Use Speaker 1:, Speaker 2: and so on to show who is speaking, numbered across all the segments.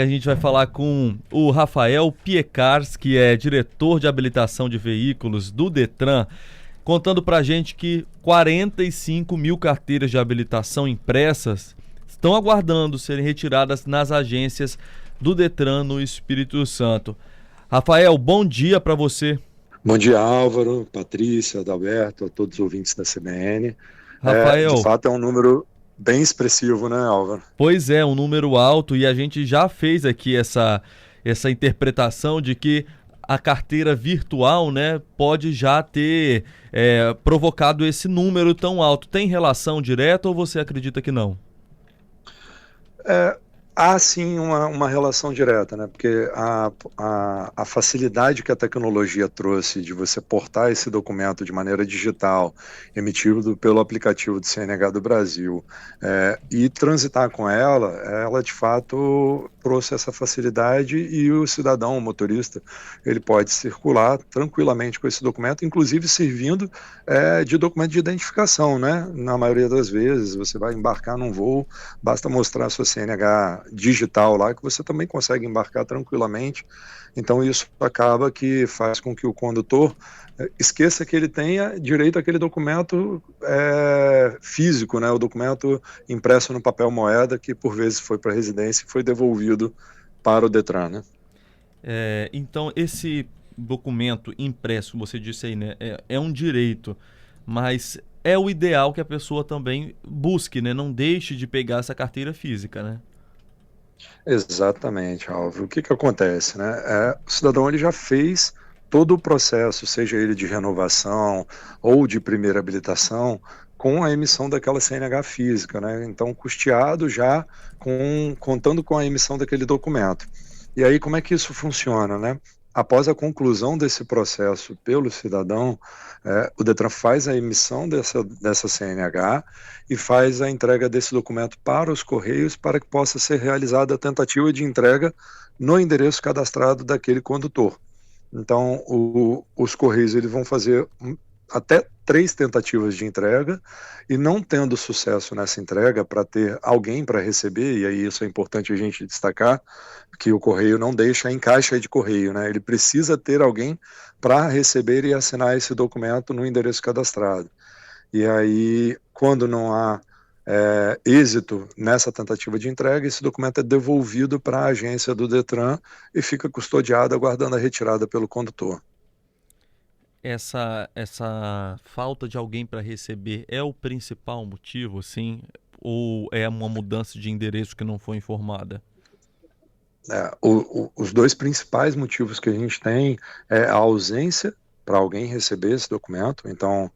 Speaker 1: A gente vai falar com o Rafael Piecars, que é diretor de habilitação de veículos do Detran, contando pra gente que 45 mil carteiras de habilitação impressas estão aguardando serem retiradas nas agências do Detran no Espírito Santo. Rafael, bom dia para você.
Speaker 2: Bom dia, Álvaro, Patrícia, Adalberto, a todos os ouvintes da CBN. De
Speaker 1: Rafael,
Speaker 2: fato, é um número bem expressivo, né, Álvaro?
Speaker 1: pois é, um número alto e a gente já fez aqui essa interpretação de que a carteira virtual, né, pode já ter provocado esse número tão alto. Tem relação direta ou você acredita que não?
Speaker 2: É, Há sim uma relação direta, né? Porque a facilidade que a tecnologia trouxe de você portar esse documento de maneira digital, emitido pelo aplicativo do CNH do Brasil, e transitar com ela de fato trouxe essa facilidade e o cidadão, o motorista, ele pode circular tranquilamente com esse documento, inclusive servindo de documento de identificação, né? Na maioria das vezes, você vai embarcar num voo, basta mostrar a sua CNH digital lá, que você também consegue embarcar tranquilamente. Então isso acaba que faz com que o condutor esqueça que ele tenha direito àquele documento físico, né? O documento impresso no papel moeda, que por vezes foi para a residência e foi devolvido para o Detran, né?
Speaker 1: Então, esse documento impresso, como você disse aí, né, é um direito, mas é o ideal que a pessoa também busque, né? Não deixe de pegar essa carteira física, né?
Speaker 2: Exatamente, Álvaro. O que que acontece, né? O cidadão ele já fez todo o processo, seja ele de renovação ou de primeira habilitação, com a emissão daquela CNH física, né? Então, custeado já contando com a emissão daquele documento. E aí, como é que isso funciona, né? Após a conclusão desse processo pelo cidadão, o Detran faz a emissão dessa CNH e faz a entrega desse documento para os Correios para que possa ser realizada a tentativa de entrega no endereço cadastrado daquele condutor. Então, os Correios eles vão fazer até 3 tentativas de entrega e não tendo sucesso nessa entrega para ter alguém para receber, e aí isso é importante a gente destacar, que o correio não deixa em caixa de correio, né? Ele precisa ter alguém para receber e assinar esse documento no endereço cadastrado. E aí, quando não há êxito nessa tentativa de entrega, esse documento é devolvido para a agência do Detran e fica custodiado aguardando a retirada pelo condutor.
Speaker 1: Essa falta de alguém para receber é o principal motivo, sim? Ou é uma mudança de endereço que não foi informada?
Speaker 2: Os dois principais motivos que a gente tem é a ausência para alguém receber esse documento. Então,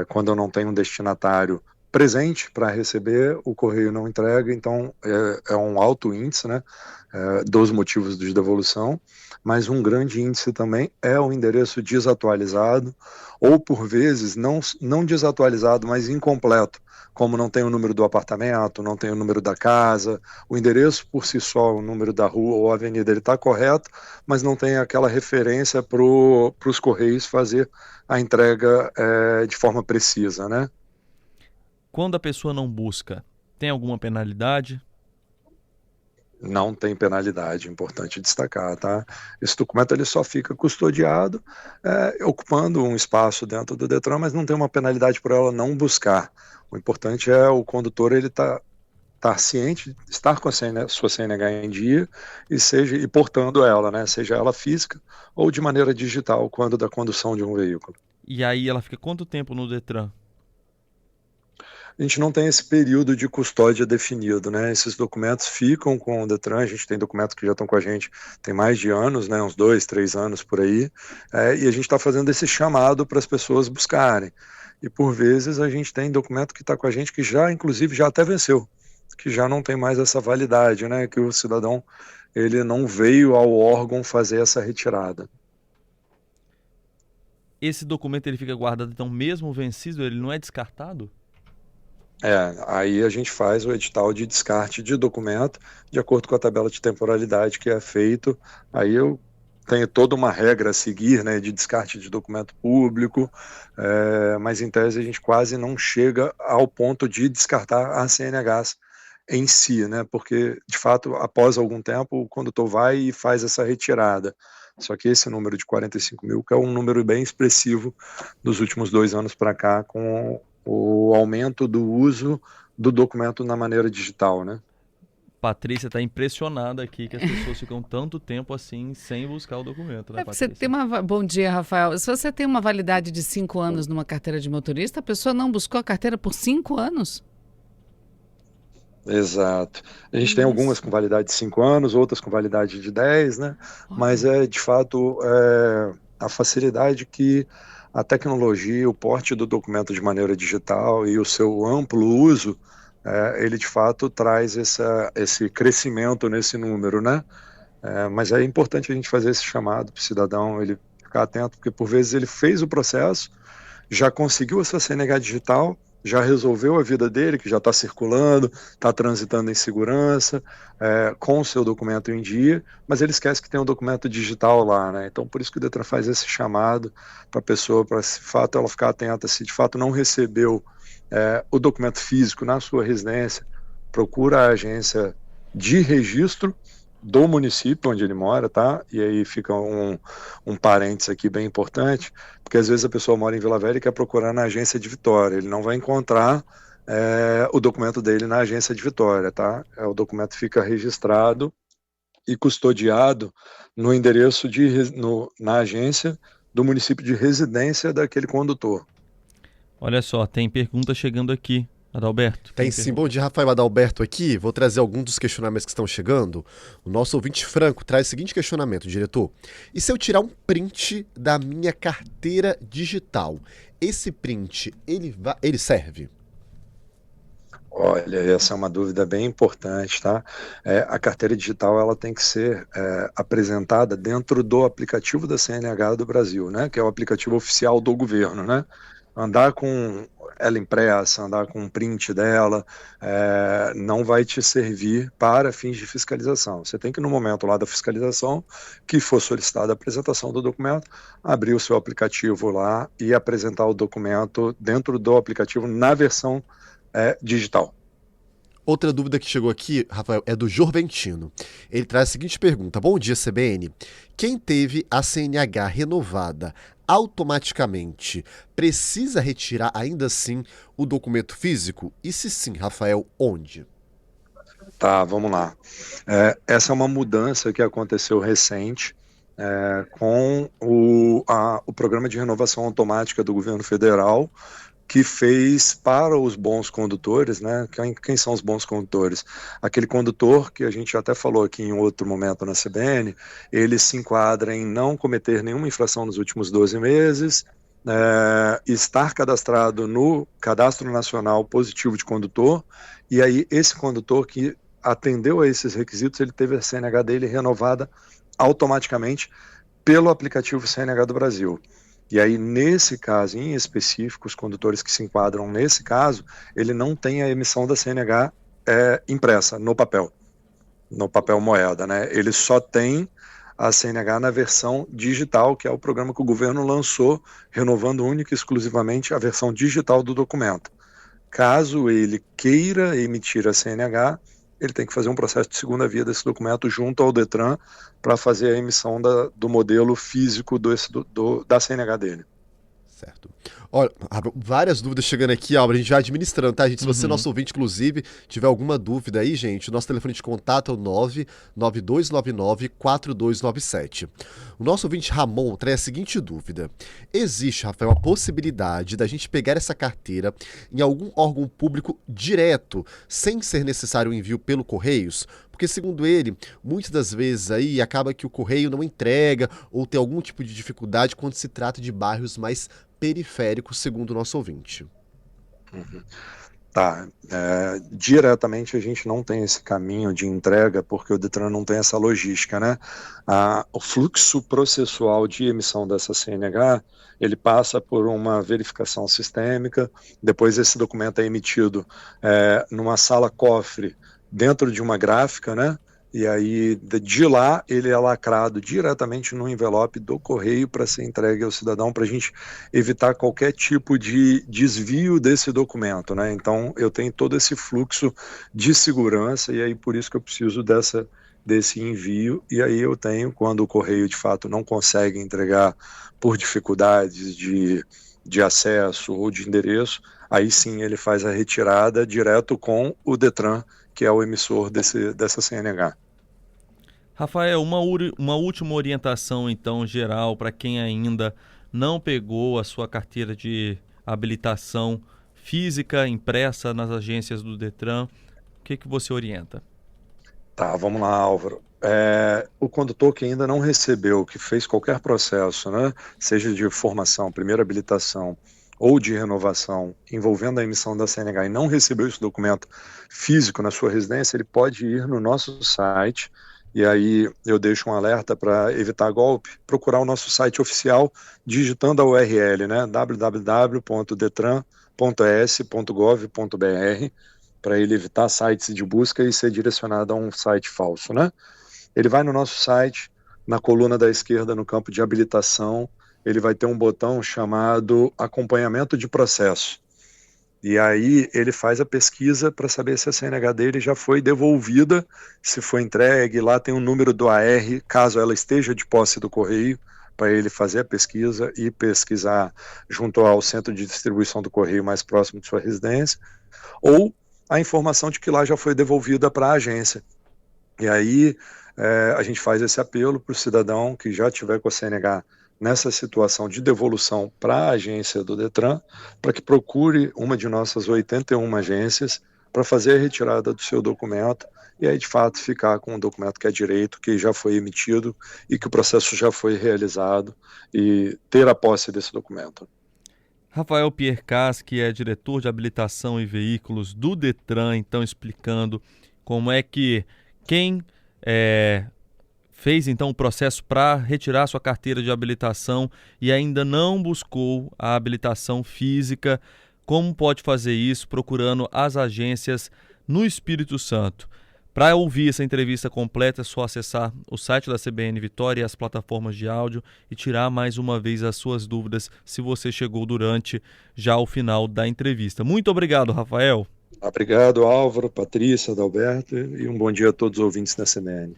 Speaker 2: quando eu não tenho um destinatário presente para receber, o correio não entrega. Então, é um alto índice, né, dos motivos de devolução. Mas um grande índice também é o endereço desatualizado, ou por vezes não desatualizado, mas incompleto, como não tem o número do apartamento, não tem o número da casa, o endereço por si só, o número da rua ou avenida, ele está correto, mas não tem aquela referência para os Correios fazer a entrega de forma precisa, né?
Speaker 1: Quando a pessoa não busca, tem alguma penalidade?
Speaker 2: Não tem penalidade, importante destacar, tá? Esse documento ele só fica custodiado, ocupando um espaço dentro do Detran, mas não tem uma penalidade por ela não buscar. O importante é o condutor ele estar ciente, estar com a sua CNH em dia e portando ela, né? Seja ela física ou de maneira digital, quando da condução de um veículo.
Speaker 1: E aí ela fica quanto tempo no Detran?
Speaker 2: A gente não tem esse período de custódia definido, né? Esses documentos ficam com o Detran, a gente tem documentos que já estão com a gente tem mais de anos, né? Uns 2, 3 anos por aí, e a gente está fazendo esse chamado para as pessoas buscarem. E por vezes a gente tem documento que está com a gente que já, inclusive, já até venceu, que já não tem mais essa validade, né? Que o cidadão ele não veio ao órgão fazer essa retirada.
Speaker 1: Esse documento ele fica guardado, então mesmo vencido, ele não é descartado?
Speaker 2: Aí a gente faz o edital de descarte de documento de acordo com a tabela de temporalidade que é feito. Aí eu tenho toda uma regra a seguir, né, de descarte de documento público, mas em tese a gente quase não chega ao ponto de descartar a CNHs em si, né? Porque, de fato, após algum tempo, o condutor vai e faz essa retirada. Só que esse número de 45 mil, que é um número bem expressivo dos últimos 2 anos para cá, com o aumento do uso do documento na maneira digital, né?
Speaker 1: Patrícia está impressionada aqui que as pessoas ficam tanto tempo assim sem buscar o documento, né,
Speaker 3: Você
Speaker 1: Patrícia?
Speaker 3: tem Bom dia, Rafael. Se você tem uma validade de 5 anos numa carteira de motorista, a pessoa não buscou a carteira por 5 anos?
Speaker 2: Exato. A gente tem algumas com validade de 5 anos, outras com validade de 10, né? Mas de fato, a facilidade que a tecnologia, o porte do documento de maneira digital e o seu amplo uso, ele de fato traz esse crescimento nesse número, né? Mas é importante a gente fazer esse chamado para o cidadão, ele ficar atento, porque por vezes ele fez o processo, já conseguiu essa CNH digital, já resolveu a vida dele, que já está circulando, está transitando em segurança, com o seu documento em dia, mas ele esquece que tem um documento digital lá, né? Então, por isso que o Detran faz esse chamado para a pessoa, para de fato ela ficar atenta, se de fato não recebeu o documento físico na sua residência, procura a agência de registro do município onde ele mora, tá? E aí fica um parênteses aqui bem importante, porque às vezes a pessoa mora em Vila Velha e quer procurar na agência de Vitória, ele não vai encontrar o documento dele na agência de Vitória, tá? O documento fica registrado e custodiado no endereço na agência do município de residência daquele condutor.
Speaker 1: Olha só, tem pergunta chegando aqui. Adalberto.
Speaker 4: Tem sim. Bom dia, Rafael. Adalberto aqui. Vou trazer alguns dos questionamentos que estão chegando. O nosso ouvinte Franco traz o seguinte questionamento, diretor. E se eu tirar um print da minha carteira digital? Esse print, ele serve?
Speaker 2: Olha, essa é uma dúvida bem importante, tá? A carteira digital, ela tem que ser apresentada dentro do aplicativo da CNH do Brasil, né? Que é o aplicativo oficial do governo, né? Andar com ela impressa, andar com um print dela, não vai te servir para fins de fiscalização. Você tem que, no momento lá da fiscalização, que for solicitada a apresentação do documento, abrir o seu aplicativo lá e apresentar o documento dentro do aplicativo na versão digital.
Speaker 4: Outra dúvida que chegou aqui, Rafael, é do Jorventino. Ele traz a seguinte pergunta. Bom dia, CBN. Quem teve a CNH renovada automaticamente precisa retirar ainda assim o documento físico? E se sim, Rafael, onde?
Speaker 2: Tá, vamos lá. Essa é uma mudança que aconteceu recente com o programa de renovação automática do governo federal, que fez para os bons condutores, né? Quem são os bons condutores? Aquele condutor que a gente até falou aqui em outro momento na CBN, ele se enquadra em não cometer nenhuma infração nos últimos 12 meses, estar cadastrado no Cadastro Nacional Positivo de Condutor, e aí esse condutor que atendeu a esses requisitos, ele teve a CNH dele renovada automaticamente pelo aplicativo CNH do Brasil. E aí, nesse caso em específico, os condutores que se enquadram nesse caso, ele não tem a emissão da CNH impressa no papel moeda, né? Ele só tem a CNH na versão digital, que é o programa que o governo lançou, renovando única e exclusivamente a versão digital do documento. Caso ele queira emitir a CNH, ele tem que fazer um processo de segunda via desse documento junto ao Detran para fazer a emissão do modelo físico da CNH dele.
Speaker 4: Certo. Olha, várias dúvidas chegando aqui, Álvaro, a gente vai administrando, tá, gente? Se você, nosso ouvinte, inclusive, tiver alguma dúvida aí, gente, o nosso telefone de contato é o 99299-4297. O nosso ouvinte Ramon traz a seguinte dúvida. Existe, Rafael, a possibilidade da gente pegar essa carteira em algum órgão público direto, sem ser necessário o envio pelo Correios? Porque, segundo ele, muitas das vezes aí acaba que o Correio não entrega ou tem algum tipo de dificuldade quando se trata de bairros mais periféricos, segundo o nosso ouvinte.
Speaker 2: Tá, diretamente a gente não tem esse caminho de entrega porque o Detran não tem essa logística, né? O fluxo processual de emissão dessa CNH, ele passa por uma verificação sistêmica, depois esse documento é emitido numa sala cofre dentro de uma gráfica, né? e aí de lá ele é lacrado diretamente no envelope do correio para ser entregue ao cidadão, para a gente evitar qualquer tipo de desvio desse documento, né? Então eu tenho todo esse fluxo de segurança e aí por isso que eu preciso desse envio, e aí eu tenho, quando o correio de fato não consegue entregar por dificuldades de acesso ou de endereço, aí sim ele faz a retirada direto com o Detran, que é o emissor dessa CNH.
Speaker 1: Rafael, uma última orientação, então, geral, para quem ainda não pegou a sua carteira de habilitação física impressa nas agências do Detran. O que você orienta?
Speaker 2: Tá, vamos lá, Álvaro. O condutor que ainda não recebeu, que fez qualquer processo, né, seja de formação, primeira habilitação ou de renovação, envolvendo a emissão da CNH e não recebeu esse documento físico na sua residência, ele pode ir no nosso site, e aí eu deixo um alerta para evitar golpe, procurar o nosso site oficial, digitando a URL, né, www.detran.es.gov.br, para ele evitar sites de busca e ser direcionado a um site falso, né? Ele vai no nosso site, na coluna da esquerda, no campo de habilitação, ele vai ter um botão chamado acompanhamento de processo. E aí ele faz a pesquisa para saber se a CNH dele já foi devolvida, se foi entregue. Lá tem um número do AR, caso ela esteja de posse do correio, para ele fazer a pesquisa e pesquisar junto ao centro de distribuição do correio mais próximo de sua residência, ou a informação de que lá já foi devolvida para a agência. E aí a gente faz esse apelo para o cidadão que já tiver com a CNH nessa situação de devolução para a agência do Detran, para que procure uma de nossas 81 agências para fazer a retirada do seu documento e aí de fato ficar com um documento que é direito, que já foi emitido e que o processo já foi realizado e ter a posse desse documento.
Speaker 1: Rafael Piercas, que é diretor de habilitação e veículos do Detran, então explicando como é que quem fez então o processo para retirar sua carteira de habilitação e ainda não buscou a habilitação física, como pode fazer isso procurando as agências no Espírito Santo. Para ouvir essa entrevista completa é só acessar o site da CBN Vitória e as plataformas de áudio e tirar mais uma vez as suas dúvidas se você chegou durante já o final da entrevista. Muito obrigado, Rafael.
Speaker 2: Obrigado, Álvaro, Patrícia, Adalberto, e um bom dia a todos os ouvintes da CBN.